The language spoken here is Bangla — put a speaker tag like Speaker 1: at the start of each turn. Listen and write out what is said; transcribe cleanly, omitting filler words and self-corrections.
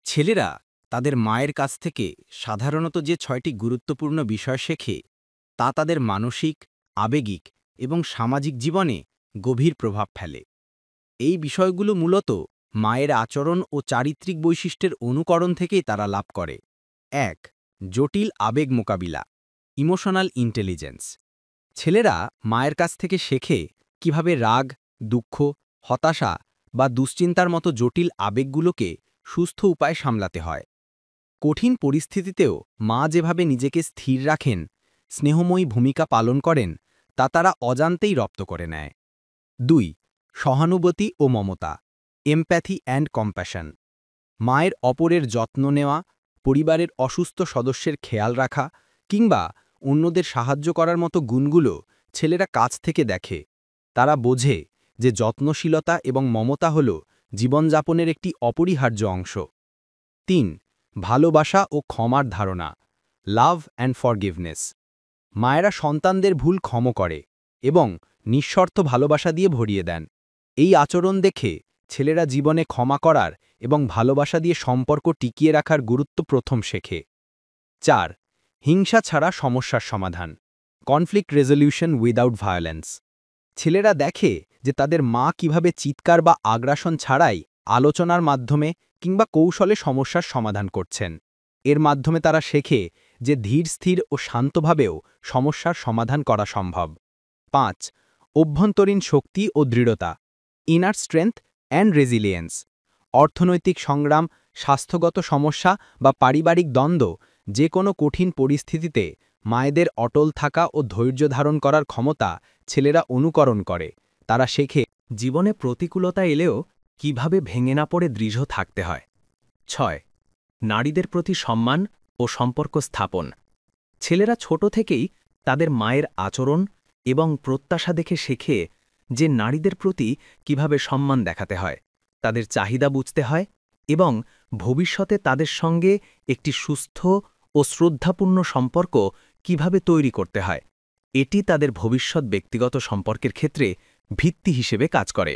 Speaker 1: ছেলেরা তাদের মায়ের কাছ থেকে সাধারণত যে ৬টি গুরুত্বপূর্ণ বিষয় শেখে তা তাদের মানসিক, আবেগিক এবং সামাজিক জীবনে গভীর প্রভাব ফেলে। এই বিষয়গুলো মূলত মায়ের আচরণ ও চারিত্রিক বৈশিষ্ট্যের অনুকরণ থেকেই তারা লাভ করে। ১. জটিল আবেগ মোকাবিলা, ইমোশনাল ইন্টেলিজেন্স। ছেলেরা মায়ের কাছ থেকে শেখে কিভাবে রাগ, দুঃখ, হতাশা বা দুশ্চিন্তার মতো জটিল আবেগগুলোকে সুস্থ উপায়ে সামলাতে হয়। কঠিন পরিস্থিতিতেও মা যেভাবে নিজেকে স্থির রাখেন, স্নেহময়ী ভূমিকা পালন করেন, তা তারা অজান্তেই রপ্ত করে নেয়। ২. সহানুভূতি ও মমতা, এমপ্যাথি অ্যান্ড কম্প্যাশন। মায়ের অপরের যত্ন নেওয়া, পরিবারের অসুস্থ সদস্যের খেয়াল রাখা কিংবা অন্যদের সাহায্য করার মতো গুণগুলো ছেলেরা কাছ থেকে দেখে। তারা বোঝে যে যত্নশীলতা এবং মমতা হল জীবনযাপনের একটি অপরিহার্য অংশ। ৩. ভালোবাসা ও ক্ষমার ধারণা, লাভ অ্যান্ড ফরগিভনেস। মায়েরা সন্তানদের ভুল ক্ষম করে এবং নিঃশর্ত ভালোবাসা দিয়ে ভরিয়ে দেন। এই আচরণ দেখে ছেলেরা জীবনে ক্ষমা করার এবং ভালোবাসা দিয়ে সম্পর্ক টিকিয়ে রাখার গুরুত্ব প্রথম শেখে। ৪. হিংসা ছাড়া সমস্যার সমাধান, কনফ্লিক্ট রেজলিউশন উইদাউট ভায়োলেন্স। ছেলেরা দেখে যে তাদের মা কিভাবে চিৎকার বা আগ্রাসন ছাড়াই আলোচনার মাধ্যমে কিংবা কৌশলে সমস্যার সমাধান করছেন। এর মাধ্যমে তারা শেখে যে ধীর স্থির ও শান্তভাবেও সমস্যার সমাধান করা সম্ভব। ৫. অভ্যন্তরীণ শক্তি ও দৃঢ়তা, ইনার স্ট্রেংথ অ্যান্ড রেজিলিয়েন্স। অর্থনৈতিক সংগ্রাম, স্বাস্থ্যগত সমস্যা বা পারিবারিক দ্বন্দ্ব, যে কোনো কঠিন পরিস্থিতিতে মায়েদের অটল থাকা ও ধৈর্য ধারণ করার ক্ষমতা ছেলেরা অনুকরণ করে। তারা শেখে জীবনে প্রতিকূলতা এলেও কিভাবে ভেঙে না পড়ে দৃঢ় থাকতে হয়। ৬. নারীদের প্রতি সম্মান ও সম্পর্ক স্থাপন। ছেলেরা ছোট থেকেই তাদের মায়ের আচরণ এবং প্রত্যাশা দেখে শেখে যে নারীদের প্রতি কিভাবে সম্মান দেখাতে হয়, তাদের চাহিদা বুঝতে হয় এবং ভবিষ্যতে তাদের সঙ্গে একটি সুস্থ ও শ্রদ্ধাপূর্ণ সম্পর্ক কিভাবে তৈরি করতে হয়। এটি তাদের ভবিষ্যৎ ব্যক্তিগত সম্পর্কের ক্ষেত্রে ভিত্তি হিসেবে কাজ করে।